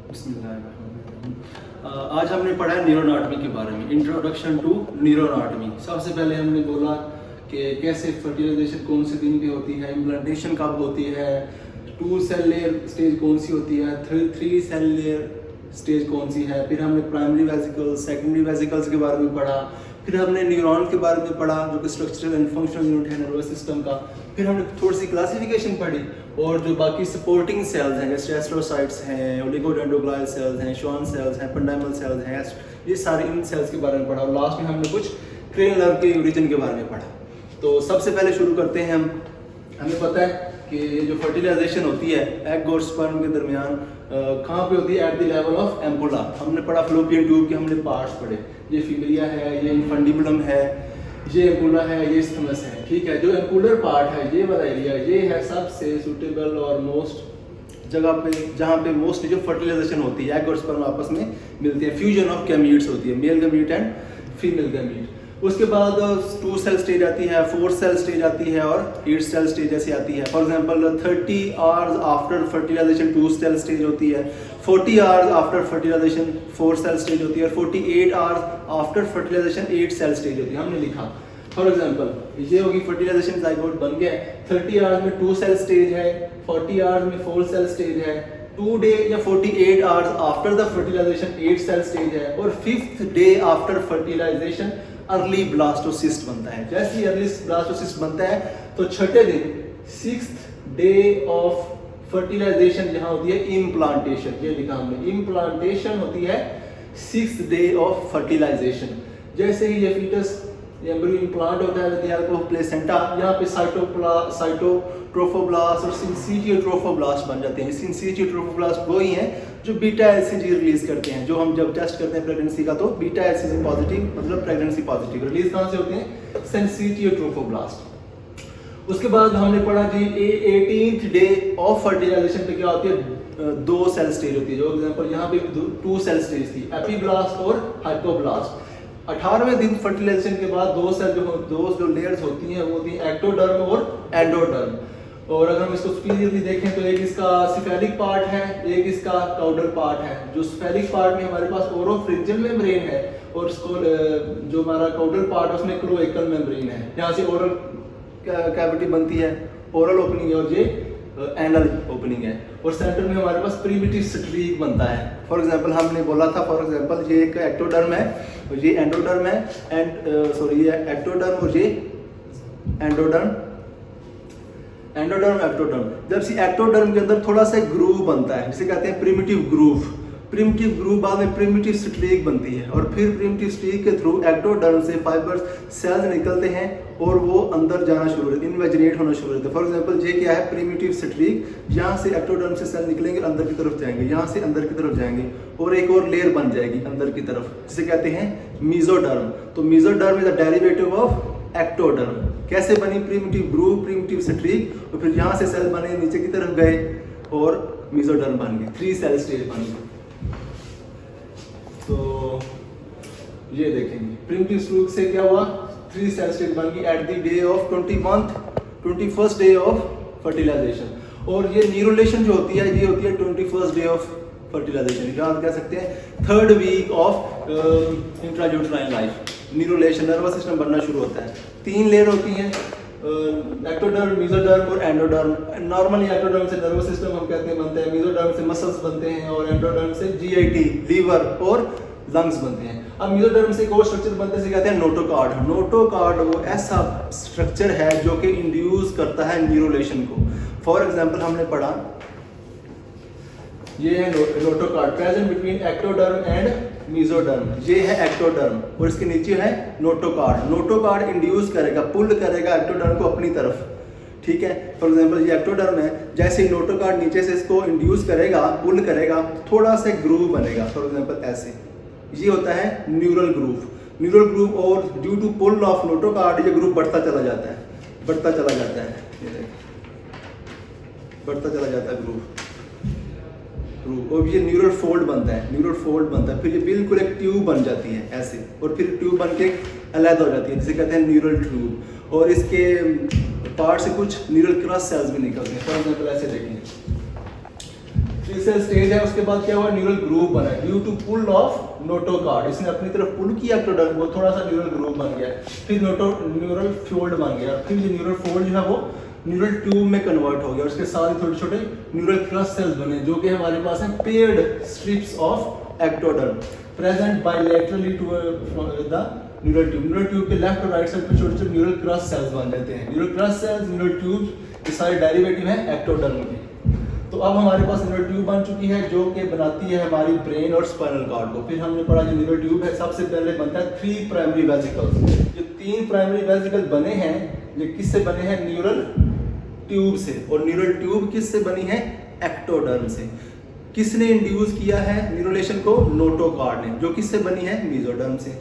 आज हमने पढ़ा है न्यूरोनाटमी के बारे में, इंट्रोडक्शन टू न्यूरोनाटमी। सबसे पहले हमने बोला कि कैसे फर्टिलाइजेशन कौन से दिन पे होती है, इम्प्लांटेशन कब होती है, 2 सेल लेयर स्टेज कौन सी होती है, 3 सेल लेयर स्टेज कौन सी है। फिर हमने प्राइमरी वेसिकल्स, सेकेंडरी वेसिकल्स के बारे में पढ़ा। फिर हमने न्यूरॉन के बारे में पढ़ा जो कि स्ट्रक्चरल एंड फंक्शनल यूनिट है नर्वस सिस्टम का। फिर हमने थोड़ी सी क्लासिफिकेशन पढ़ी और जो बाकी सपोर्टिंग सेल्स हैं जैसे एस्ट्रोसाइट्स हैं, ओलिगोडेंड्रोग्लाइल सेल्स हैं, श्वान सेल्स हैं, एपिडेर्मल सेल्स हैं, ये सारे इन सेल्स के बारे में पढ़ा। और लास्ट में हमने कुछ क्रेनियल नर्व के ओरिजिन के बारे में पढ़ा। तो सबसे पहले शुरू करते हैं हमें पता है कि जो फर्टिलाइजेशन होती है एग और स्पर्म के दरमियान कहाँ पे होती है, at the level of ampulla. हमने पढ़ा फ्लोपियन ट्यूब के हमने पार्ट्स पढ़े, ये फिब्रिया है, ये इन्फंडिबुलम है, ये एम्पुला है, ये स्थमस है। ठीक है, जो एम्पुलर पार्ट है ये वाला एरिया, ये है सबसे सुटेबल और मोस्ट जगह पे जहाँ पे मोस्ट जो फर्टिलाइजेशन होती है, एग और स्पर्म आपस में मिलते हैं, फ्यूजन ऑफ गैमीट्स होती है, male gamete and female gamete. उसके बाद 2 सेल स्टेज आती है, 4 सेल स्टेज आती है और 8 सेल स्टेज ऐसी आती है। For example 30 hours after fertilization 2 cell stage होती है, 40 hours after fertilization 4 cell stage होती है और 48 hours after fertilization 8 cell stage होती है। हमने लिखा फॉर एग्जांपल ये होगी फर्टिलाइजेशन जाइगोट बन गया, 30 आवर्स में 2 सेल स्टेज है, 40 आवर्स में 4 सेल स्टेज है, 2 डे या 48 hours after the fertilization 8 cell stage है और 5th day after fertilization early blastocyst बनता है। जैसे ही अर्ली ब्लास्टोसिस्ट बनता है तो छठे दिन 6th डे ऑफ फर्टिलाइजेशन जहां होती है इम्प्लांटेशन, ये लिखा हमने, इम्प्लांटेशन होती है 6th डे ऑफ फर्टिलाइजेशन। जैसे ही ये फीटस एम्ब्रियो इम्प्लांट होता है विद हेल्प ऑफ प्लेसेंटा, यहाँ पे साइटोट्रोफोब्लास्ट और सिंसिटियोट्रोफोब्लास्ट बन जाते हैं। सिंसिटियोट्रोफोब्लास्ट वो ही हैं जो बीटा एलसीजी रिलीज करते हैं, जो हम जब टेस्ट करते हैं प्रेगनेंसी का तो बीटा एलसीजी पॉजिटिव मतलब प्रेगनेंसी पॉजिटिव रिलीज कहाँ से होते हैं, सिंसिटियोट्रोफोब्लास्ट। उसके बाद हमने पढ़ा जी 18th डे ऑफ फर्टिलाइजेशन पे क्या होती है, 2 सेल स्टेज होती है। जो एग्जांपल यहाँ पे 2 सेल स्टेज थी, एपीब्लास्ट और हाइपोब्लास्ट। 18वें दिन फर्टिलाइजेशन के बाद 2 सेल जो लेयर्स होती हैं वो होती है एक्टोडर्म और एंडोडर्म। और अगर हम इसको स्पीरियसली देखें तो एक इसका सिफेलिक पार्ट है, एक इसका काउडल पार्ट है। जो सिफेलिक पार्ट में हमारे पास ओरोफ्रिंजियल मेम्ब्रेन है और इसको जो हमारा काउडल पार्ट है उसमें क्लोएकल मेम्ब्रेन है, यहाँ से ओरल कैविटी बनती है, ओरल ओपनिंग है और ये एनल ओपनिंग है। और सेंटर में हमारे पास प्रिमिटिव स्ट्रीक बनता है। फॉर एग्जांपल हमने बोला था, फॉर एग्जांपल ये एक एक्टोडर्म है और ये एंडोडर्म है, ये एक्टोडर्म और ये एंडोडर्म, एंडोडर्म एक्टोडर्म। जब से एक्टोडर्म के अंदर थोड़ा सा ग्रूव बनता है जिसे कहते हैं प्रिमिटिव ग्रूव। प्रिमिटिव ग्रूव बाद में प्रिमिटिव स्ट्रीक बनती है और फिर प्रिमिटिव स्ट्रीक के थ्रू एक्टोडर्म से फाइबर्स सेल्स निकलते हैं और वो अंदर जाना शुरू होते हैं, इन्वेजिनेट होना शुरू होते हैं। फॉर एग्जांपल ये क्या है, प्रिमिटिव स्ट्रीक, यहाँ से एक्टोडर्म से सेल निकलेंगे अंदर की तरफ जाएंगे, यहाँ से अंदर की तरफ जाएंगे और एक और लेयर बन जाएगी अंदर की तरफ जिसे कहते हैं मीजोडर्म। तो mesoderm is the derivative of ectoderm. कैसे बनी, प्रिमिटिव ग्रूव, प्रिमिटिव स्ट्रीक और फिर यहाँ से सेल बने नीचे की तरफ गए और मीजोडर्म बन गए, 3 सेल स्टेज बन गए। तो ये देखेंगे प्रिमिटिव स्ट्रीक से क्या हुआ, 3 सेल स्टेज बन गई at the day of 21st day of fertilization. और ये न्यूरोलेशन जो होती है ये होती है 21st डे ऑफ फर्टिलाइजेशन, याद कह सकते हैं 3rd week of intrauterine life. Neurulation nervous system बनना शुरू होता है। 3 लेयर होती हैं, एक्टोडर्म, मेसोडर्म और एंडोडर्म। नॉर्मली एक्टोडर्म से नर्वस सिस्टम हम कहते हैं बनते हैं, मेसोडर्म से मसल्स बनते हैं और एंडोडर्म से जीआईटी लीवर और लंग्स बनते हैं। अब मेसोडर्म से एक और स्ट्रक्चर बनते हैं, कहते हैं नोटोकार्ड। नोटोकार्ड वो ऐसा स्ट्रक्चर है जो कि इंड्यूस करता है न्यूरोलेशन को। फॉर एग्जांपल हमने पढ़ा ये है notochord present between ectoderm and mesoderm. ये है एक्टोडर्म और इसके नीचे है नोटोकार्ड। नोटोकार्ड इंड्यूस करेगा, पुल करेगा एक्टोडर्म को अपनी तरफ। ठीक है, फॉर एग्जांपल ये एक्टोडर्म है, जैसे ही नोटोकार्ड नीचे से इसको इंड्यूस करेगा, पुल करेगा, थोड़ा सा ग्रूव बनेगा। फॉर एग्जांपल ऐसे, ये होता है न्यूरल ग्रूव। न्यूरल ग्रूव और due to pull of notochord ये ग्रूव बढ़ता चला जाता है, बढ़ता चला जाता है, बढ़ता चला जाता है ग्रूव। और ये न्यूरल फोल्ड बनता है, न्यूरल फोल्ड बनता है, फिर ये बिल्कुल एक ट्यूब बन जाती है ऐसे, और फिर ट्यूब बन के अलग हो जाती है जिसे कहते हैं न्यूरल ट्यूब। और इसके पार्ट से कुछ न्यूरल क्रस्ट सेल्स भी निकलते हैं। फॉर एग्जांपल ऐसे देखेंगे, सेल स्टेज है, उसके बाद क्या हुआ, न्यूरल ग्रूव बना due to pull of notochord, इसने अपनी तरफ पुल किया एक्टोडर्म को, थोड़ा सा न्यूरल ग्रूव बन गया, फिर न्यूरल फोल्ड बन गया, फिर जो न्यूरल फोल्ड जो है वो न्यूरल ट्यूब में कन्वर्ट हो गया, उसके साथ ही छोटे छोटे न्यूरल क्रस्ट सेल्स बने जो कि हमारे पास है paired strips of ectoderm present bilaterally to the neural tube. Neural tube के लेफ्ट और राइट साइड पे छोटे छोटे न्यूरल क्रस्ट सेल्स बन जाते हैं। Neural crest cells, neural tube, ये सारे डेरिवेटिव हैं एक्टोडर्म के। तो अब हमारे पास न्यूरल ट्यूब बन चुकी है जो कि बनाती है हमारी ब्रेन और स्पाइनल कॉर्ड को। फिर हमने पढ़ा जो न्यूरल ट्यूब है सबसे पहले बनता है 3 प्राइमरी वेसिकल्स। जो 3 प्राइमरी वेसिकल बने हैं ये किससे बने हैं, न्यूरल ट्यूब से, और न्यूरल ट्यूब किससे बनी है, एक्टोडर्म से। किसने इंड्यूस किया है न्यूरोलेशन को, नोटोकॉर्ड ने, जो किससे बनी है, मेसोडर्म से।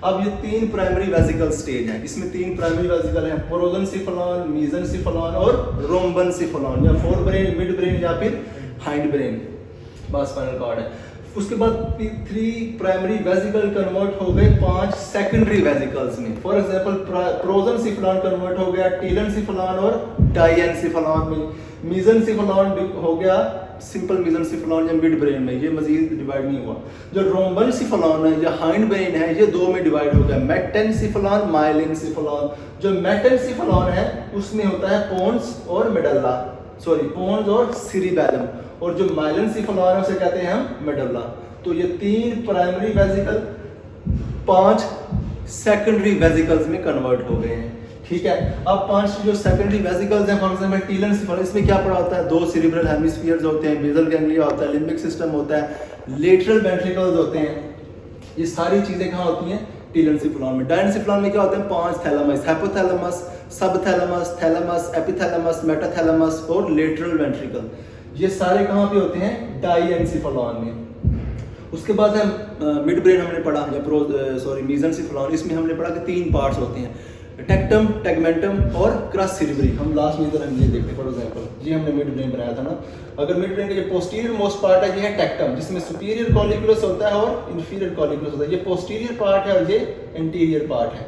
अब ये 3 प्राइमरी वेसिकल स्टेज है, इसमें 3 प्राइमरी वेसिकल हैं, प्रोजेंसिफेलॉन, मेसेंसिफेलॉन और रोम्बेनसिफेलॉन, या फोर ब्रेन, मिड ब्रेन या फिर हाइंड ब्रेन, बस स्पाइनल कॉर्ड है। उसके बाद 3 प्राइमरी वेसिकल कन्वर्ट हो गए 5 सेकेंडरी वेसिकल्स में। फॉर एग्जांपल प्रोजेंसिफेलॉन कन्वर्ट हो गया टेलेंसिफेलॉन और डाइएंसिफेलॉन में। मेसेंसिफेलॉन हो गया सिंपल मेसेंसिफेलॉन या मिड ब्रेन में, ये मजीद डिवाइड नहीं हुआ। जो रोम्बेनसिफेलॉन है या हाइंड ब्रेन है ये 2 में डिवाइड हो गया, मेटेंसिफेलॉन, माइलिनसिफेलॉन। जो मेटेंसिफेलॉन है उसमें होता है पोन्स और मेडल्ला, सॉरी पोन्स और सिरिबैलम, और जो माइलिनसिफेलॉन है उसे कहते हैं हम मेडल्ला। तो ये 3 प्राइमरी वेसिकल 5 सेकेंडरी वेसिकल्स में कन्वर्ट हो गए हैं, ठीक है। अब 5 जो सेकेंडरी वेसिकल्स हैं, फॉर एग्जांपल टेलेंसिफेलॉन, इसमें क्या पड़ा होता है, 2 सेरिब्रल हेमिस्फीयर्स होते हैं, बेसल गैंग्लिया होता है, लिम्बिक सिस्टम होता है, लेटरल वेंट्रिकल्स होते हैं। ये सारी चीजें कहाँ होती हैं, टेलेंसिफेलॉन में। डायनेंसिफेलॉन में क्या होते हैं, 5 thalamus, hypothalamus, subthalamus, thalamus, epithalamus, metathalamus और लेटरल वेंट्रिकल। ये सारे कहाँ पे होते हैं, डाइएंसिफेलॉन में। उसके बाद है मिड ब्रेन हमने पढ़ा, या मेसेंसिफेलॉन, इसमें हमने पढ़ा कि 3 पार्ट्स होते हैं, टेक्टम, टेगमेंटम और क्रस सेरिब्री। हम लास्ट में इधर ये देखते हैं, फॉर एग्जांपल ये हमने मिड ब्रेन बनाया था ना। अगर मिड ब्रेन का जो पोस्टीरियर मोस्ट पार्ट है ये है टेक्टम, जिसमें सुपीरियर कॉलिकुलस होता है और इंफीरियर कॉलिकुलस होता है। ये पोस्टीरियर पार्ट है और ये एंटीरियर पार्ट है,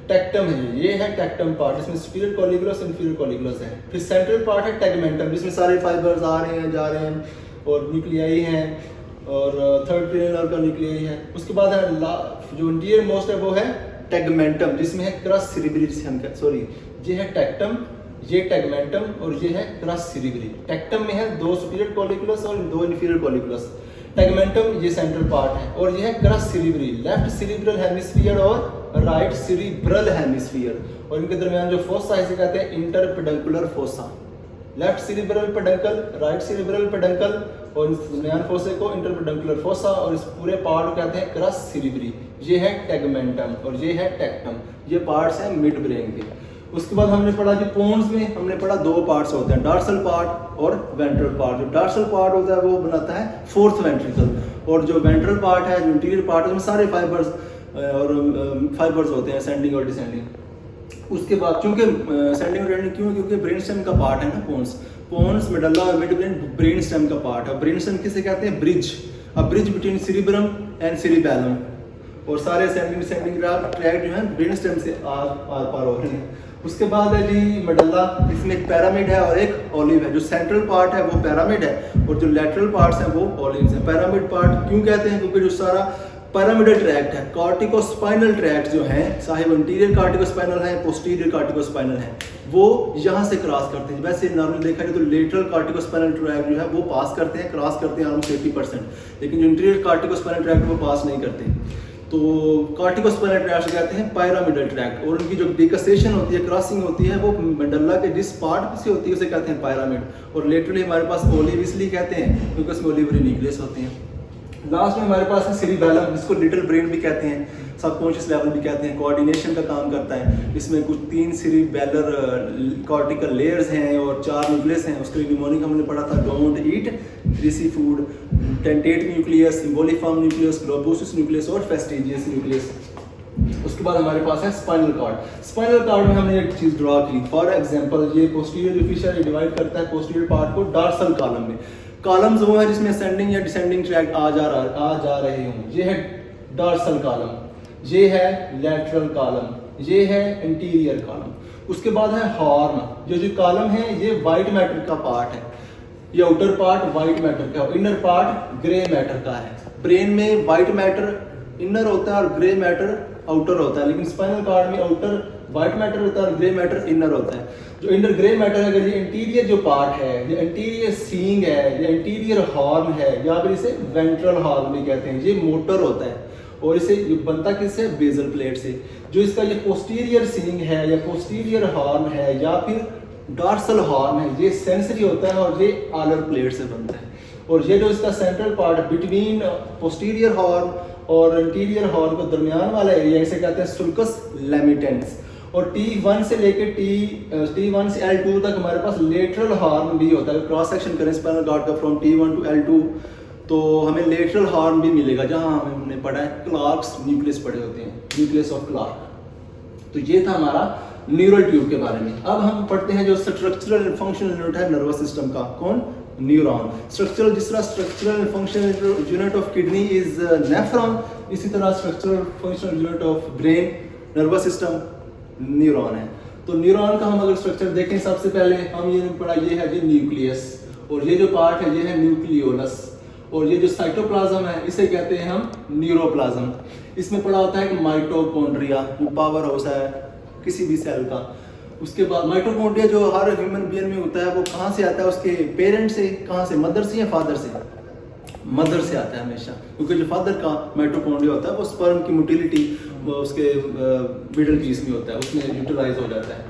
टेक्टम है, ये है टेक्टम पार्ट, इसमें सुपीरियर कॉलिकुलस, इंफीरियर कॉलिकुलस है। फिर सेंट्रल पार्ट है टेगमेंटम, जिसमें सारे फाइबर्स आ रहे हैं, जा रहे हैं, और न्यूक्लियाई हैं, और थर्ड क्रेनियल का न्यूक्लियाई है। उसके बाद है जो इंटीरियर मोस्ट है वो है टेगमेंटम, जिसमें है क्रस सेरिब्री, सॉरी ये है टेक्टम, ये टेगमेंटम और ये है क्रस सेरिब्री। टेक्टम में है 2 सुपीरियर कॉलिकुलस और 2 इंफीरियर कॉलिकुलस। टेगमेंटम ये सेंट्रल पार्ट है, और ये है crus cerebri, left cerebral hemisphere और राइट सेरिब्रल हेमिस्फीयर, और इनके दरमियान जो फोसा है इसे कहते हैं interpeduncular fossa. Left cerebral peduncle, right cerebral peduncle, और इस दरमियान फोसे को इंटरपेडंकुलर फोसा, और इस पूरे पार्ट को कहते हैं क्रस सेरिब्री। ये है टेगमेंटम और ये है टेक्टम, ये पार्ट्स हैं मिड ब्रेन के। उसके बाद हमने पढ़ा कि पोन्स में हमने पढ़ा 2 पार्ट्स होते हैं, डार्सल पार्ट और वेंट्रल पार्ट। जो डार्सल पार्ट होता है वो बनाता है 4th वेंट्रिकल, और जो वेंट्रल पार्ट है, जो इंटीरियर पार्ट है, उसमें सारे फाइबर्स होते हैं, सेंडिंग और डिसेंडिंग। उसके बाद चूंकि सेंडिंग और डिसेंडिंग क्यों, क्योंकि ब्रेन स्टेम का पार्ट है ना पोन्स, मेडल्ला और मिड ब्रेन ब्रेन स्टेम का पार्ट है। ब्रेन स्टेम किसे कहते हैं, bridge, a bridge between cerebrum and cerebellum, और सारे सेंडिंग ट्रैक जो है ब्रेन स्टेम से आर पार हो रहे हैं। उसके बाद है जी मेडल्ला, इसमें एक पिरामिड है और एक ओलिव है। जो सेंट्रल पार्ट है वो पिरामिड है और जो लेटरल पार्ट्स हैं वो ओलिव्स हैं। पिरामिड पार्ट क्यों कहते हैं, क्योंकि जो सारा पिरामिडल ट्रैक्ट है, कॉर्टिकोस्पाइनल ट्रैक्ट जो है, साहिब इंटीरियर कॉर्टिकोस्पाइनल है, पोस्टीरियर कॉर्टिकोस्पाइनल है, वो यहाँ से क्रॉस करते हैं। वैसे नॉर्मली देखा जाए तो लेटरल कॉर्टिकोस्पाइनल ट्रैक्ट जो है वो पास करते हैं, क्रॉस करते हैं ऑलमोस्ट 80%, लेकिन जो इंटीरियर कॉर्टिकोस्पाइनल ट्रैक्ट वो पास नहीं करते। तो कॉर्टिकोस्पाइनल ट्रैक्ट कहते हैं पिरामिडल ट्रैक्ट, और उनकी जो डिकसेशन होती है, क्रॉसिंग होती है, वो मेडल्ला के जिस पार्ट से होती है उसे कहते हैं पिरामिड। और लेटरली हमारे पास ओलिव इसलिए कहते हैं क्योंकि उसमें ओलिवरी न्यूक्लियस होते हैं। लास्ट में हमारे पास है सेरिबैलम, जिसको लिटिल ब्रेन भी कहते हैं, सबकॉन्शियस लेवल भी कहते हैं, कोऑर्डिनेशन का काम करता है। इसमें कुछ 3 सेरिबैलर कॉर्टिकल लेयर्स हैं और 4 न्यूक्लियस हैं। उसके लिए निमोनिक हमने पढ़ा था, don't eat greasy food, dentate nucleus, emboliform nucleus, globosus nucleus और फेस्टिजियस न्यूक्लियस। उसके बाद हमारे पास है स्पाइनल कॉर्ड। स्पाइनल कॉर्ड में हमने एक चीज ड्रॉ की, फॉर एग्जांपल ये पोस्टीरियर फिशर डिवाइड करता है पोस्टीरियर पार्ट को डार्सल कॉलम में। कॉलम्स वो है जिसमें असेंडिंग या डिसेंडिंग ट्रैक्ट आ जा रहे हों। ये है डार्सल कॉलम, ये है लेटरल कॉलम, ये है इंटीरियर कॉलम। उसके बाद है हॉर्न। जो कॉलम है ये वाइट मैटर का पार्ट है। ये आउटर पार्ट व्हाइट मैटर का, इनर पार्ट ग्रे मैटर का है। ब्रेन में व्हाइट मैटर इनर होता है और ग्रे मैटर आउटर होता है, लेकिन स्पाइनल कॉर्ड में आउटर व्हाइट मैटर होता है और ग्रे मैटर इनर होता है। जो इनर ग्रे मैटर है, ये इंटीरियर जो पार्ट है, ये इंटीरियर सीइंग है, ये इंटीरियर हॉर्न है, या फिर इसे वेंट्रल हॉर्न भी कहते हैं, ये मोटर होता है और इसे ये बनता किससे, बेजल प्लेट से। जो इसका ये पोस्टीरियर सीइंग है या पोस्टीरियर हॉर्न है या फिर डॉर्सल हॉर्न है, ये सेंसरी होता है और ये आलर प्लेट से बनता है। और ये जो इसका central part between posterior horn और इंटीरियर हॉर्न को दरमियान वाला एरिया, इसे कहते हैं सुल्कस लैमिटेंस। और T1 से लेके T1 से L2 तक हमारे पास लेटरल हॉर्न भी होता है। क्रॉस सेक्शन करें स्पाइनल कॉर्ड का फ्रॉम T1 टू L2 तो हमें लेटरल हॉर्न भी मिलेगा, जहां हमने पढ़ा है क्लार्क्स न्यूक्लियस पढ़े होते हैं, न्यूक्लियस ऑफ क्लार्क। तो ये था हमारा न्यूरल ट्यूब के बारे में। अब हम पढ़ते हैं जो स्ट्रक्चरल एंड फंक्शनल यूनिट है नर्वस सिस्टम का, कौन, न्यूरॉन। स्ट्रक्चरल, जिस तरह structural and functional unit of kidney is nephron, इसी तरह structural functional unit of brain nervous system neuron है। तो न्यूरॉन का हम अगर स्ट्रक्चर देखें, सबसे पहले हम ये पढ़ा, ये है जी न्यूक्लियस, और ये जो पार्ट है ये है न्यूक्लियोलस, और ये जो साइटोप्लाज्म है इसे कहते हैं हम न्यूरोप्लाज्म। इसमें पढ़ा होता है कि माइटोकॉन्ड्रिया, वो पावर हाउस है किसी भी सेल का। उसके बाद माइटोकॉन्ड्रिया जो हर ह्यूमन बीइंग में होता है, वो कहाँ से आता है, उसके पेरेंट से, कहाँ से, मदर से या फादर से, मदर से आता है हमेशा, क्योंकि जो फादर का माइटोकॉन्ड्रिया होता है वो स्पर्म की मोटिलिटी उसके मिडल पीस में होता है, उसमें यूटिलाइज हो जाता है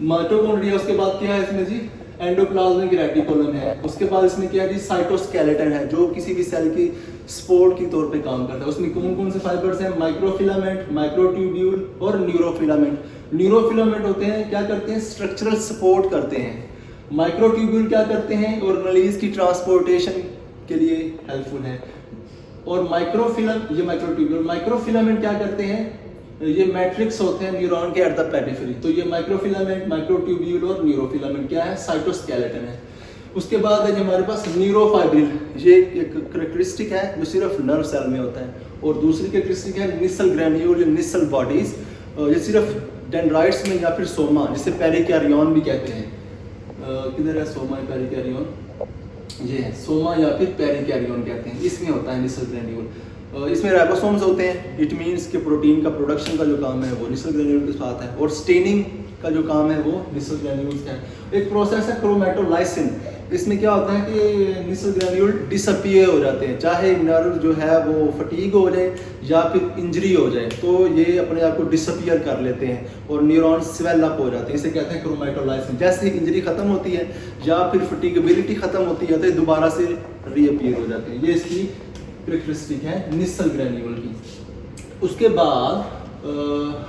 माइटोकॉन्ड्रिया। उसके बाद क्या है इसमें जी, एंडोप्लाज्मिक रेटिकुलम है। उसके बाद इसमें क्या है जी, साइटोस्केलेटन है, जो किसी भी सेल की सपोर्ट के तौर पे काम करता है। उसमें कौन कौन से फाइबर्स हैं, माइक्रोफिलामेंट, माइक्रोट्यूब्यूल और न्यूरोफिलामेंट। न्यूरोफिलामेंट होते हैं, क्या करते हैं, स्ट्रक्चरल सपोर्ट करते हैं। माइक्रोट्यूब्यूल क्या करते हैं, ऑर्गेनेल्स की ट्रांसपोर्टेशन के लिए हेल्पफुल है। और ये माइक्रोफिलामेंट क्या करते हैं, ये मैट्रिक्स होते हैं न्यूरॉन के एट द पेरिफेरी। तो ये माइक्रोफिलामेंट, माइक्रोट्यूब्यूल और न्यूरोफिलामेंट क्या है, साइटोस्केलेटन है। उसके बाद है हमारे पास न्यूरोफाइब्रिल, ये एक करेक्टरिस्टिक है जो सिर्फ नर्व सेल में होता है। और दूसरी करेक्टरिस्टिक है निसल ग्रैन्यूल या निसल बॉडीज, ये सिर्फ डेंड्राइट्स में या फिर सोमा, जिसे पेरिकैरियन भी कहते हैं। किधर है सोमा, पेरिकैरियन, ये है सोमा या फिर पेरिकैरियन कहते हैं, इसमें होता है निसल ग्रैन्यूल। इसमें राइबोसोम्स होते हैं, इट मीन्स कि प्रोटीन का प्रोडक्शन का जो काम है वो निसल ग्रैन्यूल के साथ है, और स्टेनिंग का जो काम है वो निसल ग्रैन्यूल्स का है। एक प्रोसेस है क्रोमेटोलाइसिन, इसमें क्या होता है कि निसल ग्रैन्यूल डिसअपियर हो जाते हैं, चाहे नर्व जो है वो फटीग हो जाए या फिर इंजरी हो जाए, तो ये अपने आप को डिसअपियर कर लेते हैं और न्यूरॉन स्वेल अप हो जाते हैं, इसे कहते हैं क्रोमेटोलाइसिन। जैसे ही इंजरी खत्म होती है या फिर फटीगेबिलिटी खत्म होती है तो ये दोबारा से रीअपियर हो जाते हैं। ये इसकी कैरेक्टरिस्टिक है निसल ग्रैन्यूल की। उसके बाद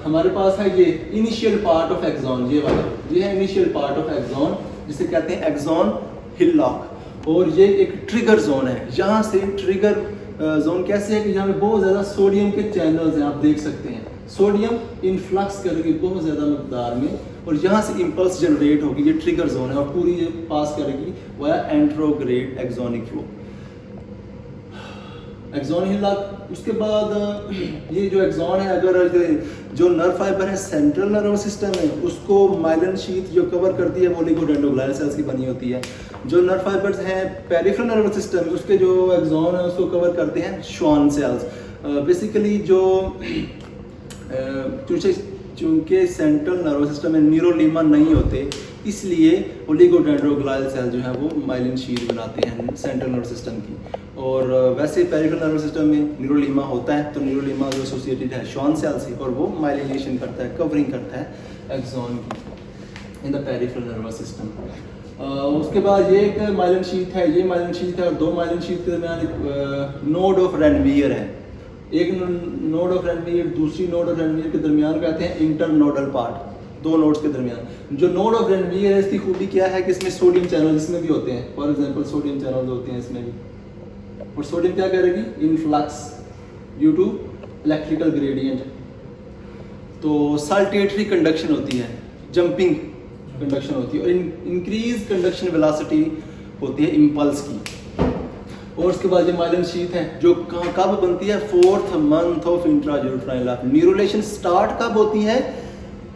हमारे पास है ये इनिशियल पार्ट ऑफ एक्सॉन, ये वाला, ये है इनिशियल पार्ट ऑफ एक्सॉन, जिसे कहते हैं एक्सॉन हिलॉक। और ये एक ट्रिगर जोन है, यहाँ से ट्रिगर जोन कैसे है कि यहाँ पे बहुत ज़्यादा सोडियम के चैनल्स हैं, आप देख सकते हैं, सोडियम इनफ्लक्स करेगी बहुत ज़्यादा मकदार में, और यहाँ से इम्पल्स जनरेट होगी, ये ट्रिगर जोन है, और पूरी ये पास करेगी via एंट्रोग्रेड axonic flow, axon hillock. उसके बाद ये जो एक्सॉन है, अगर जो नर्व फाइबर है सेंट्रल नर्वस सिस्टम है, उसको माइलिन शीथ जो कवर करती है वो ओलिगोडेंड्रोग्लियल सेल्स की बनी होती है। जो नर्व फाइबर्स हैं पेरिफेरल नर्वस सिस्टम, उसके जो एक्सॉन है उसको कवर करते हैं श्वान सेल्स। बेसिकली जो चूंकि सेंट्रल नर्वस सिस्टम में न्यूरोलीमा नहीं होते, इसलिए ओलिगोडेंड्रोग्लियल सेल जो है वो माइलिन शीथ बनाते हैं सेंट्रल नर्वस सिस्टम की। और वैसे पेरिफेरल नर्वस सिस्टम में न्यूरोलीमा होता है, तो न्यूरोलीमा जो एसोसिएटेड है श्वान सेल से, और वो माइलिनेशन करता है, कवरिंग करता है एक्सॉन की in the peripheral nervous system. उसके बाद ये एक माइलिन शीथ है, ये माइलिन शीथ है, और दो माइलिन शीथ के दरमियान एक नोड ऑफ रेनवियर है, एक नोड ऑफ रेनवियर दूसरी नोड ऑफ रेनवियर के दरमियान कहते हैं इंटरनोडल पार्ट, दो नोड्स के दरमियान। जो नोड ऑफ रेनवियर है इसकी खूबी क्या है कि इसमें सोडियम चैनल इसमें भी होते हैं, फॉर एग्जांपल सोडियम चैनल होते हैं इसमें भी, और सोडियम क्या करेगी, influx due to electrical gradient. तो साल्टेटरी कंडक्शन होती है, जंपिंग कंडक्शन होती है, और इंक्रीज कंडक्शन वेलोसिटी होती है इम्पल्स की। और उसके बाद ये माइलिन शीथ है जो कब बनती है, 4th month of intrauterine life. Neurulation start कब होती है,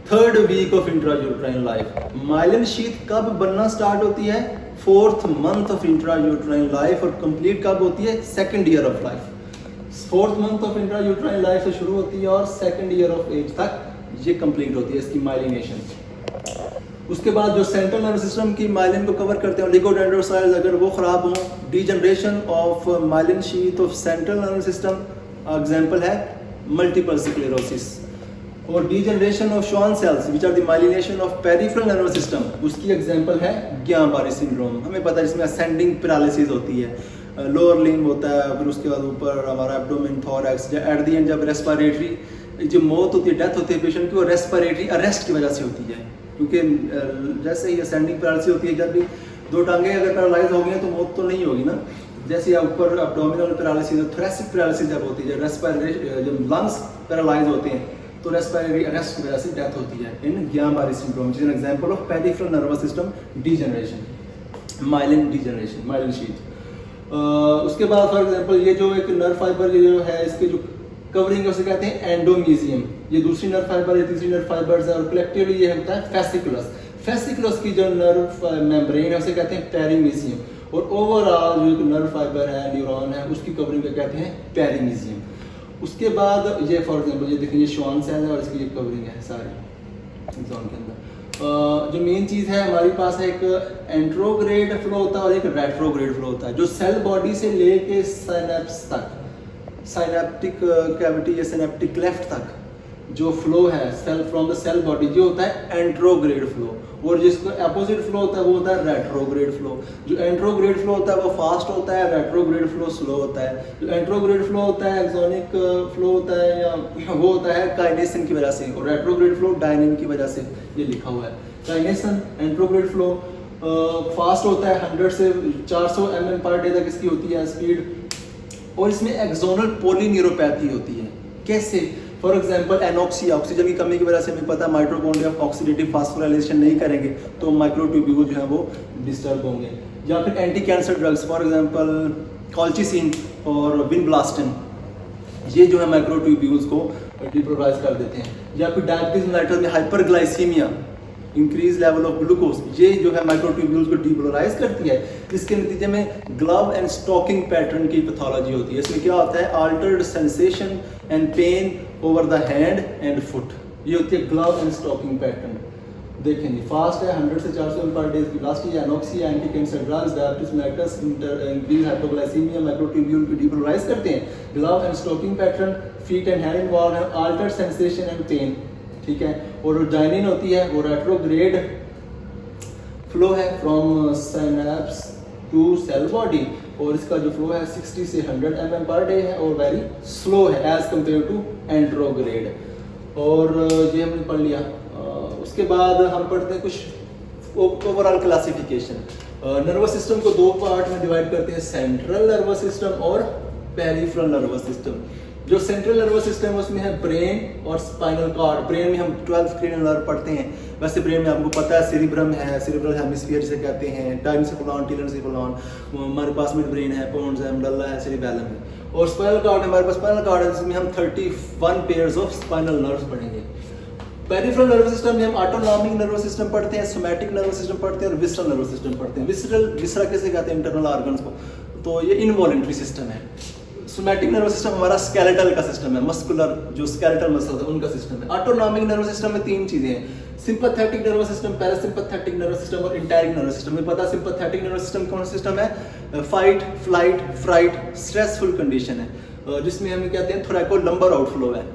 3rd week of intrauterine life. Myelin sheath कब बनना स्टार्ट होती है, 4th month of intrauterine life और कंप्लीट कब होती है? 2nd year of life. 4th month of intrauterine life से शुरू होती है और 2nd ईयर ऑफ एज तक ये कंप्लीट होती है इसकी माइलिनेशन। उसके बाद जो सेंट्रल नर्वस सिस्टम की माइलिन को कवर करते हैं ओलिगोडेंड्रोसाइट्स, अगर वो ख़राब हों, degeneration of myelin sheath of central nervous system example है मल्टीपल स्क्लेरोसिस, और degeneration of Schwann cells which are the myelination of peripheral nervous system, उसकी एग्जांपल है गियां-बारी सिंड्रोम। हमें पता है इसमें असेंडिंग पैरालिसिस होती है, लोअर लिम्ब होता है, फिर उसके बाद ऊपर हमारा abdomen, thorax, eight the and जब रेस्पिरेटरी जो मौत होती है, डेथ होती है पेशेंट की, वो रेस्पिरेटरी अरेस्ट की वजह से होती है, क्योंकि जैसे ही असेंडिंग पैरालिसिस होती है, जब भी दो टांगें अगर पैरालाइज हो गई हैं तो मौत तो नहीं होगी ना। जैसे ऊपर एब्डोमिनल पैरालिसिस, थोरैसिक पैरालिसिस जब होती है, जब लंग्स पैरालाइज होते हैं तो रेस्पिरेटरी अरेस्ट की वजह से डेथ होती है इन गियां-बारी सिंड्रोम, जिस example of peripheral nervous system degeneration, myelin degeneration, myelin sheath. उसके बाद फॉर एग्जांपल ये जो एक नर्व फाइबर जो है, इसके जो कवरिंग है उसे कहते हैं एंडोमीजियम। ये दूसरी नर्व फाइबर है, तीसरी नर्व फाइबर्स है, और कलेक्टिवली ये होता है फेसिकुलस। फेसिकुलस की जो नर्व मेम्ब्रेन है उसे कहते हैं पेरीमीजियम, और ओवरऑल जो नर्व फाइबर है, न्यूरॉन है, उसकी कवरिंग को कहते हैं पेरीमीजियम। उसके बाद ये फॉर एग्जांपल ये देखिए, ये श्वान सेल है और इसकी ये कवरिंग है सारी एक्सॉन के अंदर। जो मेन चीज़ है हमारे पास है, एक एंट्रोग्रेड फ्लो होता है और एक रेट्रोग्रेड फ्लो होता है, जो सेल बॉडी से लेके साइनेप्स तक, साइनेप्टिक कैविटी या सिनेप्टिक क्लेफ्ट तक जो फ्लो है cell from the cell body, जो होता है एंट्रोग्रेड फ्लो, और जिसको अपोजिट फ्लो होता है वो होता है रेट्रोग्रेड फ्लो। जो एंट्रोग्रेड फ्लो होता है वो फास्ट होता है, रेट्रोग्रेड फ्लो स्लो होता है। जो एंट्रोग्रेड फ्लो होता है एक्सोनिक फ्लो होता है, या वो होता है काइनेसन की वजह से, और रेट्रोग्रेड फ्लो डायनिन की वजह से, ये लिखा हुआ है। काइनेसन एंट्रोग्रेड फ्लो फास्ट होता है, 100 से 400 mm पर डे तक इसकी होती है स्पीड, और इसमें एक्सोनल पोलीन्यूरोपैथी होती है। कैसे? फॉर एग्जांपल एनॉक्सिया, ऑक्सीजन की कमी की वजह से हमें पता है माइटोकॉन्ड्रिया ऑक्सीडेटिव फास्फोराइलेशन नहीं करेंगे तो माइक्रोट्यूब्यूल जो है वो डिस्टर्ब होंगे। या फिर anti cancer drugs for example colchicine और विनब्लास्टिन, ये जो है माइक्रोट्यूब्यूल्स को डिपोलराइज कर देते हैं। या फिर डायबिटीज मेलिटस में hyperglycaemia, increase level of glucose, ये जो है माइक्रोट्यूब्यूल्स को डिपोलराइज करती है, जिसके नतीजे में ग्लव एंड स्टॉकिंग पैटर्न की पैथोलॉजी होती है। इसमें क्या होता है? Altered sensation and pain over the hand and foot, ये होती है ग्लव एंड स्टॉकिंग पैटर्न। देखेंगे फास्ट है, 100 से 400 ml पर डे की ब्लास्टी, anoxia, anti cancer drugs, diabetes mellitus, increase hypoglycaemia, microtubule को डिपोलराइज करते हैं। Glove and stocking pattern, feet and hand involve है, अल्टर्ड सेंसेशन एंड पेन, ठीक है। और डायनिन होती है वो रेट्रोग्रेड फ्लो है from synapse to cell body, और इसका जो फ्लो है 60 से 100 mm पर डे है और वेरी स्लो है एज कंपेयर टू एंट्रोग्रेड। और ये हमने पढ़ लिया। उसके बाद हम पढ़ते हैं कुछ ओवरऑल क्लासिफिकेशन। नर्वस सिस्टम को दो पार्ट में डिवाइड करते हैं, सेंट्रल नर्वस सिस्टम और पेरिफेरल नर्वस सिस्टम। जो सेंट्रल नर्वस सिस्टम है उसमें है ब्रेन और स्पाइनल कॉर्ड। ब्रेन में हम 12 क्रेनियल नर्व पढ़ते हैं, वैसे ब्रेन में आपको पता है सेरिब्रम है, सेरिब्रल हेमिस्फीयर जिसे कहते हैं, टाइनसेफेलॉन, टीलेनसेफेलॉन, हमारे पास मिड ब्रेन है, पोन्स है, मेडुल्ला है, सेरिबेलम है। और स्पाइनल कॉर्ड हमारे पास स्पाइनल कॉर्ड है जिसमें हम 31 पेयर्स ऑफ स्पाइनल नर्व्स पढ़ेंगे। पेरिफेरल नर्वस सिस्टम में हम ऑटोनॉमिक नर्वस सिस्टम पढ़ते हैं, सोमैटिक नर्वस सिस्टम पढ़ते हैं और विसरल नर्वस सिस्टम पढ़ते हैं। विसरा कैसे कहते हैं इंटरनल ऑर्गन्स को, तो ये इनवॉलेंट्री सिस्टम है। सोमैटिक नर्वस सिस्टम हमारा स्केलेटल का सिस्टम है, मस्कुलर जो स्केलेटल मसल्स है उनका सिस्टम है। ऑटोनॉमिक नर्वस सिस्टम में तीन चीजें हैं, sympathetic nervous system, parasympathetic nervous system और इंटरिक नर्वस सिस्टम। में पता सिंपैथेटिक नर्वस सिस्टम कौन सा सिस्टम है? Fight, flight, fright, stressful condition है, जिसमें हम कहते हैं थोरैकोलम्बर आउटफ्लो है।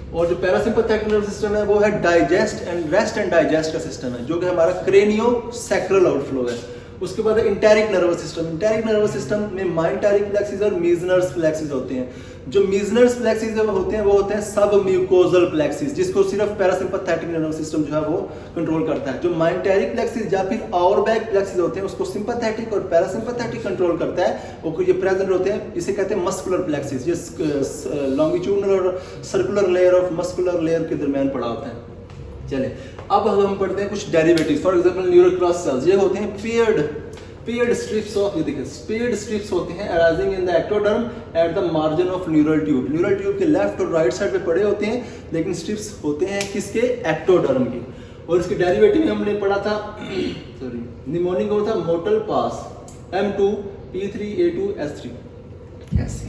और जो पैरासिम्पैथेटिक नर्वस सिस्टम है वो है digest and rest and digest का सिस्टम है, जो कि हमारा क्रेनियो सैक्रल आउटफ्लो है। उसके बाद enteric nervous system. Enteric nervous system में माइंटेरिक प्लेक्सिस और मीजनर्स प्लेक्सिस होते हैं। जो मीजनर्स प्लेक्सिस वो होते हैं सब म्यूकोजल प्लेक्सिस, जिसको सिर्फ पैरासिम्पैथेटिक नर्वस सिस्टम जो है वो कंट्रोल करता है। जो माइंटेरिक प्लेक्सिस या फिर आउरबैक प्लेक्सिस होते हैं उसको सिंपैथेटिक और पैरासिम्पैथेटिक कंट्रोल करता है, वो ये प्रेजेंट होते हैं, इसे कहते हैं मस्कुलर प्लेक्सिस। ये लॉन्गिट्यूडनल और circular layer of muscular layer के दरमियान पड़ा होता है। चले अब हम पढ़ते हैं कुछ डेरिवेटिव्स। फॉर एग्जांपल न्यूरोक्रॉस सेल्स, ये होते हैं पेयर्ड स्ट्रिप्स ऑफ, ये देखिए पेयर्ड स्ट्रिप्स होते हैं arising in the ectoderm at the margin of neural tube. Neural tube के लेफ्ट और राइट साइड पे पड़े होते हैं, लेकिन स्ट्रिप्स होते हैं किसके? एक्टोडर्म के। और इसके डेरिवेटिव में हमने पढ़ा था सॉरी निमोनिक होता था मोटल पास M2P3A2S3 ऐसे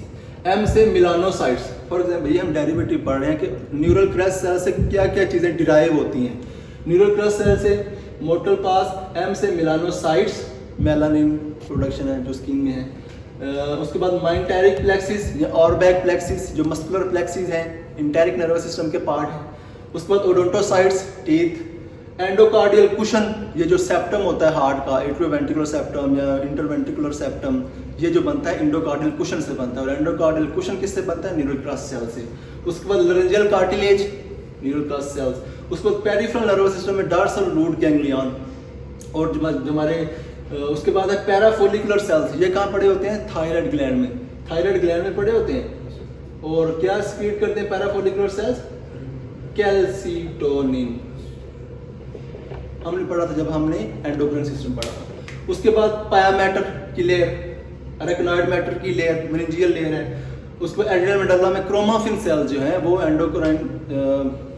M से मिलानोसाइट्स। फॉर एग्जाम्पल ये हम डेरिवेटिव पढ़ रहे हैं कि न्यूरल क्रस्ट सेल से क्या क्या चीज़ें डिराइव होती हैं। न्यूरल क्रस्ट सेल से मोटल पास, M से मिलानोसाइट्स, मेलानिन प्रोडक्शन है जो स्किन में है। उसके बाद माइंटेरिक प्लेक्सिस या ऑर्बैक प्लेक्सिस जो मस्कुलर प्लेक्सिस हैं, इंटेरिक नर्वस सिस्टम के पार्ट हैं। उसके बाद ओडोंटोसाइट्स टीथ, एंडोकार्डियल कुशन ये जो सेप्टम होता है हार्ट का, एट्रियोवेंट्रिकुलर सेप्टम या इंटरवेंट्रिकुलर सेप्टम, ये जो बनता है इंडोकार्डियल कुशन से बनता है। और एंडोकार्डियल कुशन किससे बनता है? न्यूरल क्रस्ट सेल से। उसके बाद लरेंजियल कार्टिलेज, न्यूरल क्रस्ट सेल्स। उसके बाद पेरिफेरल नर्वस सिस्टम में डॉर्सल रूट गैंग्लियन। और जो हमारे उसके बाद है पैराफोलिकुलर सेल्स, ये कहाँ पड़े होते हैं? थायराइड ग्लैंड में, थायराइड ग्लैंड में पड़े होते हैं। और क्या स्क्रीट करते हैं पैराफोलिकुलर सेल्स? कैल्सिटोनिन हमने पढ़ा था जब हमने एंडोक्राइन सिस्टम पढ़ा था। उसके बाद पाया मैटर की लेयर, अरेक्नॉइड मैटर की लेयर, मेनिंजियल लेयर है। उसको एड्रिनल मेडुला में क्रोमाफिन सेल्स जो है वो एंडोक्राइन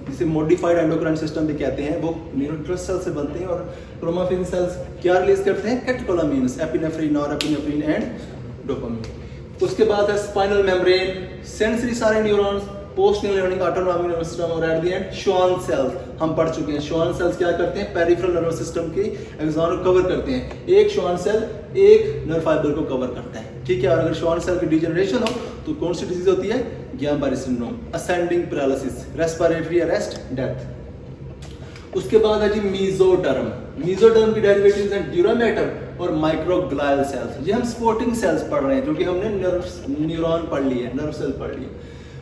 जिसे मॉडिफाइड एंडोक्राइन सिस्टम भी कहते हैं, वो न्यूरल क्रस्ट सेल से बनते हैं। और क्रोमाफिन सेल्स क्या रिलीज करते हैं? Catecholamines, epinephrine, norepinephrine and dopamine. उसके बाद है स्पाइनल मेम्ब्रेन, सेंसरी सारे neurons, post neuronic autonomic nervous system और at the end Schwann cells हम पढ़ चुके हैं। श्वान सेल्स क्या करते हैं? पेरिफेरल नर्वस सिस्टम के एक्सॉन को कवर करते हैं। एक श्वान सेल एक नर्व फाइबर को कवर करता है, ठीक है। और अगर श्वान सेल की डिजनरेशन हो तो कौन सी डिजीज होती है? Guillain Barre syndrome, ascending paralysis, respiratory arrest, death. उसके बाद है जी मीजोडर्म। मीजोडर्म की डेरिवेटिव्स हैं ड्यूरामेटर और माइक्रोग्लायल सेल्स। ये हम स्पोर्टिंग सेल्स पढ़ रहे हैं जो कि हमने न्यूरॉन पढ़ लिए, नर्व सेल पढ़ लिए।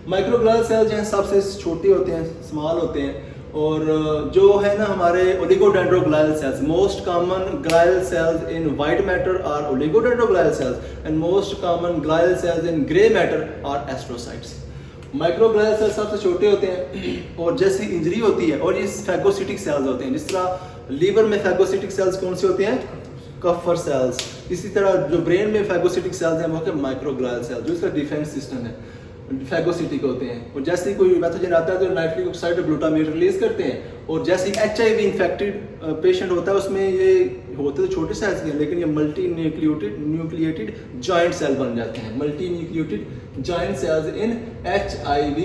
माइक्रोग्लायल सेल्स जो हैं सबसे छोटे होते हैं, स्मॉल होते हैं। और जो है ना हमारे oligodendroglial cells, most common glial cells in white matter are oligodendroglial cells and most common glial cells in grey matter are astrocytes. Microglial cells सबसे छोटे होते हैं और जैसी इंजरी होती है, और ये फैगोसिटिक सेल्स होते हैं। जिस तरह लीवर में फैगोसिटिक सेल्स कौन से होते हैं? Kupffer cells. इसी तरह जो ब्रेन में फैगोसिटिक सेल्स हैं वो है माइक्रोग्लायल सेल्स, जो इसका डिफेंस सिस्टम है, फैगोसिटिक होते हैं। और जैसे ही कोई पैथोजन आता है तो नाइट्रिक ऑक्साइड और ग्लूटामेट रिलीज करते हैं। और जैसे HIV इन्फेक्टेड पेशेंट होता है उसमें ये होते तो छोटे साइज के, लेकिन ये मल्टी न्यूक्लिएटेड जॉइंट सेल बन जाते हैं, मल्टी न्यूक्लिएटेड जॉइंट सेल्स इन HIV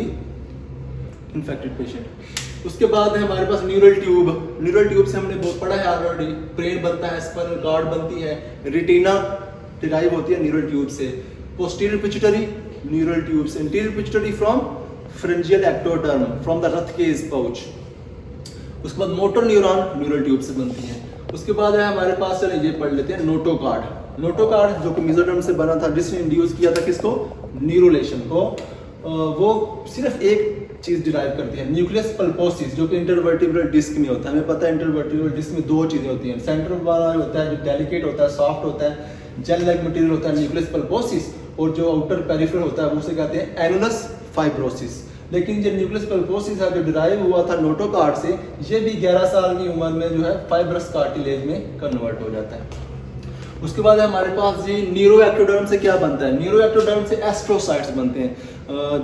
इन्फेक्टेड पेशेंट। उसके बाद है हमारे पास न्यूरल ट्यूब। न्यूरल ट्यूब से हमने बहुत पढ़ा है ऑलरेडी। ब्रेन बनता है, स्पाइनल कॉर्ड बनती है, रेटिना डिराइव होती है न्यूरल ट्यूब से। पोस्टीरियर पिट्यूटरी न्यूरल ट्यूब से, anterior pituitary from pharyngeal ectoderm from the Rathke's pouch. उसके बाद मोटर न्यूरॉन न्यूरल ट्यूब से बनती है। उसके बाद है हमारे पास, चले ये पढ़ लेते हैं नोटोकार्ड। नोटोकार्ड जो कि मेसोडर्म से बना था, जिसने इंड्यूस किया था किसको? न्यूरोलेशन को। वो सिर्फ एक चीज डिराइव करती है, न्यूक्लियस पल्पोसिस, जो कि इंटरवर्टिब्रल डिस्क में होता है। हमें पता है इंटरवर्टिब्रल डिस्क में दो चीजें होती हैं, सेंटर वाला होता है जो डेलिकेट होता है, सॉफ्ट होता है, जेल लाइक मटेरियल होता है न्यूक्लियस पल्पोसिस, और जो आउटर पेरिफेरल होता है वो उसे कहते हैं एनुलस फाइब्रोसिस। लेकिन जो न्यूक्लियस पल्पोसिस है जो डिराइव हुआ था नोटोकार्ड से, ये भी 11 साल की उम्र में जो है फाइब्रस कार्टिलेज में कन्वर्ट हो जाता है। उसके बाद हमारे पास ये न्यूरो एक्टोडर्म से क्या बनता है? न्यूरो एक्टोडर्म से एस्ट्रोसाइट्स बनते हैं,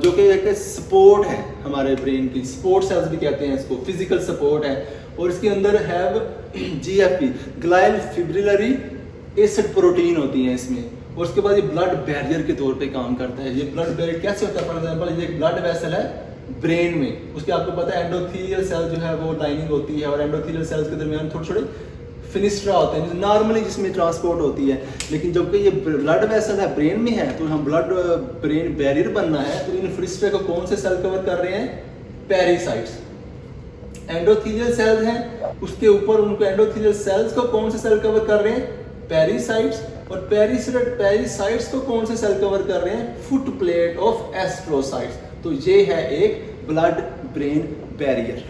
जो कि एक सपोर्ट है हमारे ब्रेन की, सपोर्ट सेल्स भी कहते हैं इसको, फिजिकल सपोर्ट है। और इसके अंदर है GFP, ग्लाइल फिब्रिलरी एसिड प्रोटीन होती है इसमें। और उसके बाद ये ब्लड बैरियर के तौर पे काम करता है। ये ब्लड बैरियर कैसे होता है? फॉर एग्जांपल ये एक ब्लड वेसल है ब्रेन में, उसके आपको पता है एंडोथेलियल सेल जो है वो लाइनिंग होती है, और एंडोथेलियल सेल्स के दरमियान थोड़े छोटे फिनिस्ट्रा होते हैं नॉर्मली जिसमें ट्रांसपोर्ट होती है। लेकिन जबकि ये ब्लड वेसल है ब्रेन में है, तो हम ब्लड ब्रेन बैरियर बनना है तो इन फिनिस्ट्रा को कौन से सेल कवर कर रहे हैं? पेरिसाइट्स। एंडोथेलियल सेल्स हैं, उसके ऊपर उनको एंडोथेलियल सेल्स को कौन से सेल कवर कर रहे हैं? पेरिसाइट्स। और पेरिसाइट्स को कौन से सेल कवर कर रहे हैं? Foot plate of astrocytes. तो ये है एक ब्लड ब्रेन बैरियर।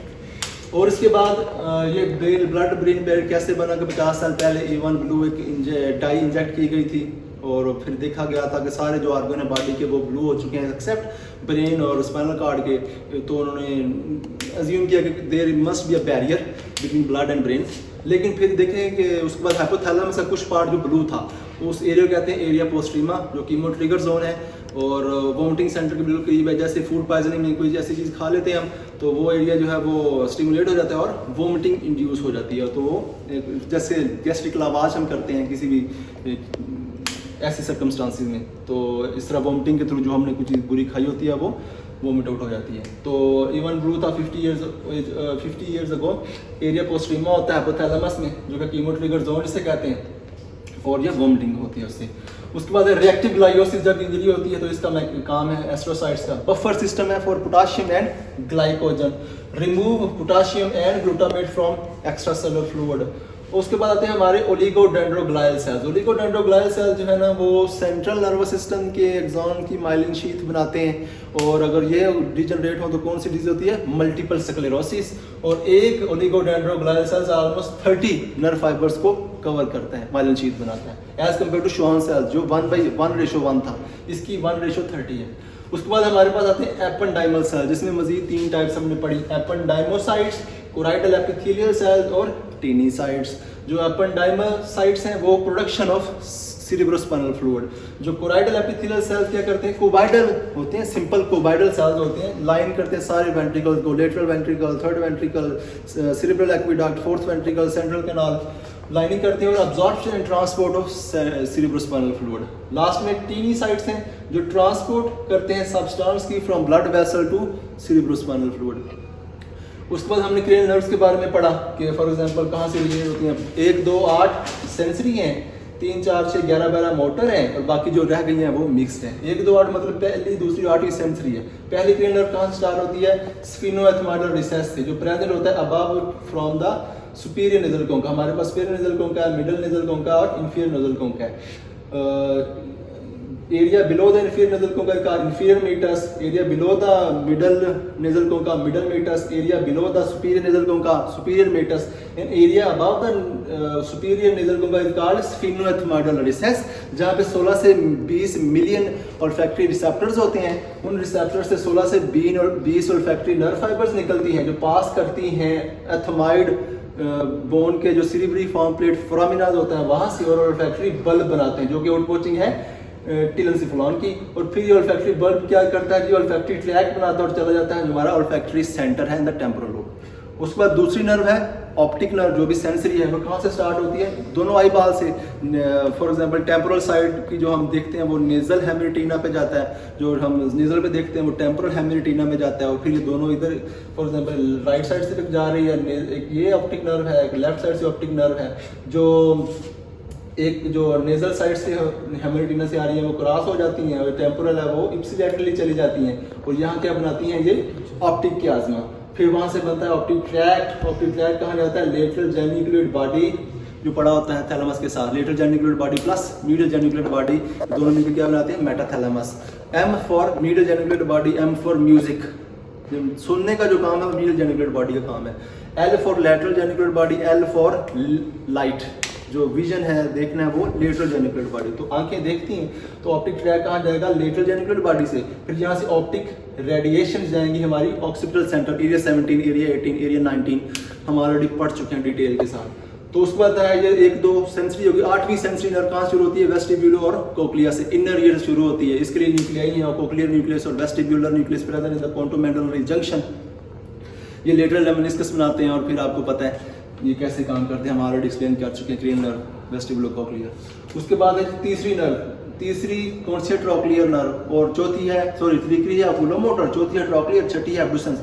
और इसके बाद ये ब्लड ब्रेन बैरियर कैसे बना कि 50 साल पहले A1 ब्लू एक डाई इंजेक्ट की गई थी, और फिर देखा गया था कि सारे जो ऑर्गन है बॉडी के वो ब्लू हो चुके हैं एक्सेप्ट ब्रेन और स्पाइनल कॉर्ड के। तो उन्होंने अज्यूम किया कि there must be a barrier between blood and brain. लेकिन फिर देखें कि उसके बाद हाइपोथैलेमस का कुछ पार्ट जो ब्लू था, उस एरिया को कहते हैं एरिया पोस्ट्रीमा, जो कीमो ट्रिगर जोन है और वोमिटिंग सेंटर के बिल्कुल करीब है। जैसे फूड पॉइजनिंग में कोई ऐसी चीज़ खा लेते हैं हम तो वो एरिया जो है वो स्टिमुलेट हो जाता है और वोमिटिंग इंड्यूस हो जाती है। तो वो जैसे गैस्ट्रिक लावाज हम करते हैं किसी भी ऐसी सर्कमस्टांसिस में, तो इस तरह वोमिटिंग के थ्रू जो हमने कुछ चीज़ बुरी खाई होती है वो वोमिट आउट हो जाती है। तो इवन ब्रू था 50 ईयर्स अगो, एरिया पोस्ट्रीमा होता है हाइपोथैलेमस में जो कि कीमो ट्रिगर जोन जिसे कहते हैं, और ये वोमिटिंग होती है उससे। उसके बाद रिएक्टिव ग्लाइकोसिस जब इंजरी होती है तो इसका काम है एस्ट्रोसाइट्स का बफर सिस्टम है for potassium and glycogen, remove potassium and glutamate from extra cellular fluid. उसके बाद आते हैं हमारे ओलिगोडेंड्रोग्लाइल सेल्स। ओलिगोडेंड्रोग्लाइल सेल्स जो है ना वो सेंट्रल नर्वस सिस्टम के एक्सॉन की माइलिन शीथ बनाते हैं, और अगर ये डिजनरेट हो तो कौन सी डिजीज होती है, मल्टीपल स्क्लेरोसिस। और एक oligodendroglial cells almost 30 nerve fibres को कवर करता है, माइलिन शीथ बनाता है, as compare to Schwann cells जो 1:1:1 था, इसकी 1:30 है। उसके बाद हमारे पास आते हैं एपेंडाइमल सेल, जिसमें मजीद 3 टाइप्स हमने पढ़ी, एपेंडाइमोसाइट्स, कोराइडल एपिथेलियल सेल्स और टेनिसाइट्स। जो एपेंडाइमल साइट्स हैं वो प्रोडक्शन ऑफ सेरेब्रोस्पाइनल फ्लूइड, जो कोराइडल एपिथेलियल सेल्स क्या करते हैं, कोबाइडल होते हैं, सिंपल कोबाइडल सेल्स होते हैं, लाइन करते हैं सारे वेंट्रिकल्स को, lateral ventricle, third ventricle, cerebral aqueduct, fourth ventricle, central canal, lining करते हैं और absorption and transport of cerebrospinal fluid. Last में टेनिसाइट्स हैं जो ट्रांसपोर्ट करते हैं सब्सटेंस की from blood vessel to cerebrospinal fluid. उसके बाद हमने क्रेनियल नर्व्स के बारे में पढ़ा कि फॉर एग्जांपल कहाँ से रिलीज होती हैं, 1, 2, 8 सेंसरी हैं, 3, 4, 6, 11, 12 मोटर हैं, और बाकी जो रह गई हैं वो मिक्स्ड हैं। 1, 2, 8 मतलब पहली, दूसरी, 8वीं सेंसरी है। पहली क्रेनियल नर्व कहाँ से स्टार्ट होती है, स्फिनोएथमोइडल रिसेस से, जो प्रेजेंट होता है above from the superior nasal concha. हमारे पास सुपीरियर नेजल कोंका है, मिडिल नेजल कोंका और इंफीरियर नेजल कोंका है। Area below the inferior nasal concha का inferior meatus, area below the middle nasal concha middle meatus, area below the superior nasal concha superior meatus, and area above the superior nasal concha is called sphenoethmoidal recess, जहाँ पे 16 से 20 million olfactory receptors होते हैं। उन receptors से 16 से 20 olfactory nerve fibres निकलती हैं जो पास करती हैं एथमाइड बोन के जो सिरिब्री फॉर्म प्लेट फोरामिनाज होता है वहां से, और ऑल्फैक्टरी बल्ब बनाते हैं जो कि आउटपोचिंग है टिलेंसिफोलॉन की। और फिर ये ऑल्फैक्टरी बल्ब क्या करता है, ये ऑल्फैक्टरी ट्रैक बनाता है और चला जाता है जो हमारा ऑल्फैक्टरी सेंटर है इन द टेम्पोरल लोब। उसके बाद दूसरी नर्व है ऑप्टिक नर्व, जो भी सेंसरी है, वो कहाँ से स्टार्ट होती है, दोनों आई बाल से। फॉर एग्जांपल टेम्पोरल साइड की जो हम देखते हैं वो नेजल हेमिरेटिना पे जाता है, जो हम नेजल पे देखते हैं वो टेम्पोरल हेमिरेटिना में जाता है, और फिर ये दोनों इधर फॉर एग्जांपल राइट साइड से जा रही है, एक ये ऑप्टिक नर्व है, एक लेफ्ट साइड से ऑप्टिक नर्व है, जो एक जो नेजल साइड से हेमिरेटिना से आ रही है वो क्रॉस हो जाती हैं, और टेम्पोरल है वो इप्सिलैटरली चली जाती हैं, और यहाँ क्या बनाती हैं ये ऑप्टिक कियाज्मा। फिर वहाँ से बनता है ऑप्टिक ट्रैक्ट। ऑप्टिक ट्रैक्ट कहाँ जाता है, लेटरल जेनिकुलेट बॉडी जो पड़ा होता है थैलेमस के साथ, lateral geniculate body plus medial geniculate body, दोनों मिलकर क्या बनाते हैं, metathalamus. M for medial geniculate body, M for music, सुनने का जो काम है वो मीडियल जेनिकुलेट बॉडी का काम है। L for lateral geniculate body, L for light, जो विजन है देखना है वो लेटरल जेनिकुलेट बॉडी। तो आंखें देखती हैं तो ऑप्टिक ट्रैक कहाँ जाएगा, लेटरल जेनिकुलेट बॉडी से। फिर यहाँ से ऑप्टिक रेडिएशन जाएंगी हमारी occipital centre, area 17, area 18, area 19 हम ऑलरेडी पढ़ चुके हैं डिटेल के साथ। तो उसके बाद है ये 1, 2 सेंसरी होगी। 8वीं सेंसरी नर्व कहाँ शुरू होती है, वेस्टिब्यूलर और कोक्लिया से, इनर ईयर शुरू होती है। इसके लिए न्यूक्लियाई है, कोक्लियर न्यूक्लियस और vestibular nucleus present in the pontomedullary junction. ये लेटरल लेमिनिस्कस बनाते हैं, और फिर आपको पता है ये कैसे काम करते हैं, हम ऑलरेडी एक्सप्लेन कर चुके हैं, क्रेनियल नर्व, वेस्टिबुलो कोक्लियर। उसके बाद है तीसरी नर्व, तीसरी कौन सी है, ट्रोक्लियर नर्व, और चौथी है तीसरी है ओकुलोमोटर, चौथी है ट्रोक्लियर, छठी है एब्डुसेंस।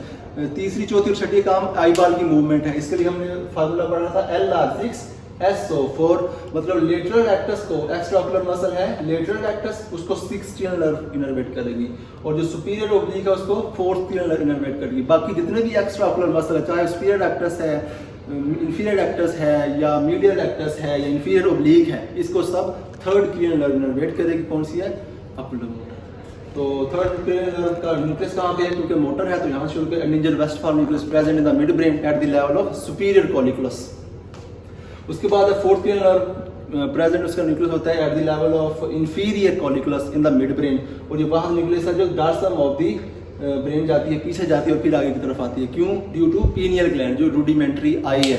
तीसरी, चौथी और छठी काम आई बाल की मूवमेंट है। इसके लिए हमने फार्मूला पढ़ा था LR6SO4, मतलब लेटरल रेक्टस को, एक्स्ट्राओकुलर मसल है लेटरल रेक्टस, उसको 6th क्रेनियल नर्व इनर्वेट करेगी, और जो सुपीरियर ओब्लिक है उसको 4th क्रेनियल नर्व इनर्वेट करेगी। बाकी जितने भी एक्स्ट्राओकुलर मसल है, चाहे सुपीरियर रेक्टस है, इंफीरियर रेक्टस है, या मीडियल रेक्टस है, या इंफीरियर ओब्लिक है, इसको सब 3rd क्रेनियल नर्व इनर्वेट करेगी। कौन सी है, ओकुलोमोटर। तो 3rd क्रेनियल नर्व का न्यूक्लियस कहाँ पे है, क्योंकि मोटर है तो यहाँ शुरू के Edinger Westphal nucleus present in the midbrain at the level of superior colliculus. उसके बाद 4th क्रेनियल नर्व प्रेजेंट, उसका न्यूक्लियस होता है at the level of inferior colliculus in the midbrain, और ये वहाँ न्यूक्लियस है जो डॉर्सम ऑफ द ब्रेन जाती है, पीछे जाती है और फिर आगे की तरफ आती है। क्यों, ड्यू टू पीनियल ग्लैंड जो रूडिमेंट्री आई है।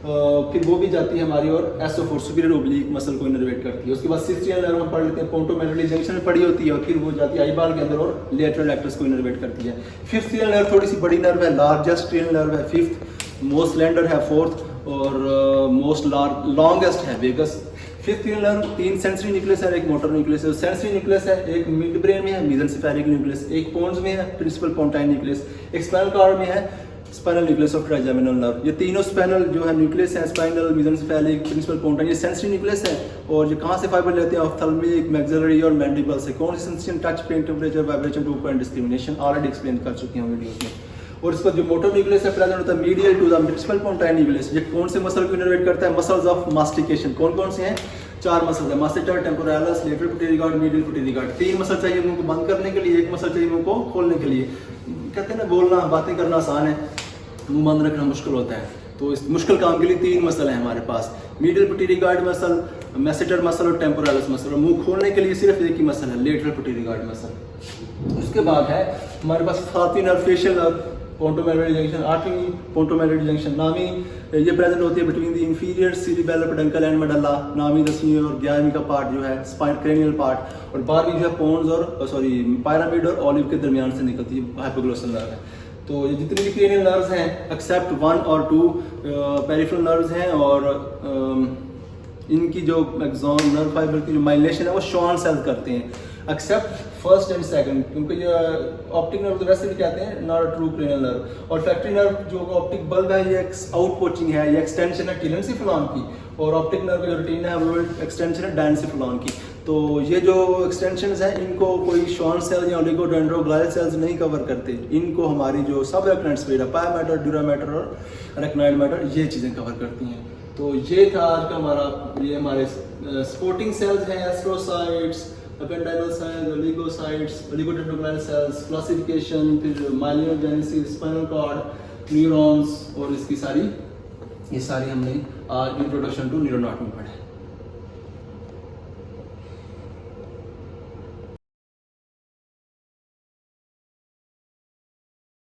फिर वो भी जाती है हमारी और SO4 सुपीरियर ओब्लिक मसल को इनर्वेट करती है। उसके बाद 6th ईयर नर्व हम पढ़ लेते हैं, पोंटोमेटली जंक्शन में पड़ी होती है और फिर वो जाती है आई बाल के अंदर और लेटरल एक्टर्स को इनर्वेट करती है। 5th ईयर नर्व थोड़ी सी बड़ी नर्व है, लार्जेस्ट क्रेनियल नर्व है 5th, मोस्ट स्लेंडर है 4th और मोस्ट लॉन्गेस्ट है vagus. 5th ear nerve 3 sensory nucleus है, एक मोटर न्यूक्लियस है। सेंसरी न्यूक्लियस है, एक मिड ब्रेन में है मेसेंसेफेरिक न्यूक्लियस, एक पोन्स में है प्रिंसिपल पोंटाइन न्यूक्लियस, एक स्पाइनल कॉर्ड में है spinal nucleus of trigeminal nerve. ये तीनों स्पाइनल जो है न्यूक्लियस है, स्पाइनल, मेसेंसेफेरिक, प्रिंसिपल पोंटाइन, ये सेंसरी न्यूक्लियस है। और ये कहाँ से फाइबर लेते हैं? ऑफ्थल्मिक, मैक्सिलरी और मैंडिबल से। कौन सी sensation? Touch, pain, temperature, vibration, two point discrimination, already explain कर चुके हैं वीडियोस में। और इसका जो मोटर न्यूक्लियस है प्रेजेंट होता है medial to the principal pontine nucleus. ये कौन से मसल को इनर्वेट करता है? Muscles of mastication. कौन कौन से हैं? 4 मसल्स है, masseter, temporalis, lateral pterygoid, medial pterygoid. 3 muscle चाहिए मुंह को बंद करने के लिए, एक मसल चाहिए मुंह को खोलने के लिए। कहते हैं ना बोलना बातें करना आसान है, मुंह बंद रखना मुश्किल होता है। तो इस मुश्किल काम के लिए 3 मसल हैं हमारे पास, medial pterygoid muscle, masseter muscle और टेम्पोरालिस मसल। और मुंह खोलने के लिए सिर्फ एक ही मसल है, लेटरल पिट्यूटरी गार्ड मसल। उसके बाद है हमारे पास फाती nerve, facial nerve, pontomedullary junction, 8वीं पोंटोमेटली जंक्शन नामी, ये प्रेजेंट होती है between the inferior cerebellar peduncle and medulla. नामी 10वीं और 11वीं का पार्ट जो है स्पाइन क्रेनियल पार्ट, और 12वीं जो है पोन्स और पायरामिड और ऑलिव के दरमियान से निकलती है, हाइपोग्लोसल नर्व है। तो ये जितने भी क्रेनियल नर्व्स हैं एक्सेप्ट 1 और 2 पेरिफेरल नर्व्स हैं, और इनकी जो एक्सॉन नर्व फाइबर की जो माइलेशन है वो शॉन सेल करते हैं, एक्सेप्ट फर्स्ट एंड सेकंड, क्योंकि ये ऑप्टिक नर्व तो वैसे भी कहते हैं नॉट ट्रू क्रेनियल नर्व। और फैक्ट्री नर्व जो ऑप्टिक बल्ब है ये आउट पोचिंग है, ये एक्सटेंशन है टिलेंसिफिलॉन की, और ऑप्टिक नर्व जो रेटिना है वो एक्सटेंशन है डायंसिफिलॉन की। तो ये जो एक्सटेंशंस हैं इनको कोई शॉन सेल या ओलिगोडेंड्रोग्लाइल सेल्स नहीं कवर करते, इनको हमारी जो सब रेक्टेंट स्पीड है, पाया मैटर, ड्यूरा मैटर और रेक्नाइड मैटर, ये चीज़ें कवर करती हैं। तो ये था आज का हमारा, ये हमारे सपोर्टिंग सेल्स हैं, एस्ट्रोसाइट्स, एपेंडाइलोसाइट्स, ओलिगोसाइट्स, ओलिगोडेंड्रोग्लाइल सेल्स, क्लासिफिकेशन, फिर माइलियोजेनेसिस, स्पाइनल कॉर्ड, न्यूरॉन्स, और इसकी सारी ये सारी हमने आज इंट्रोडक्शन टू न्यूरोनाटमी पढ़ा है।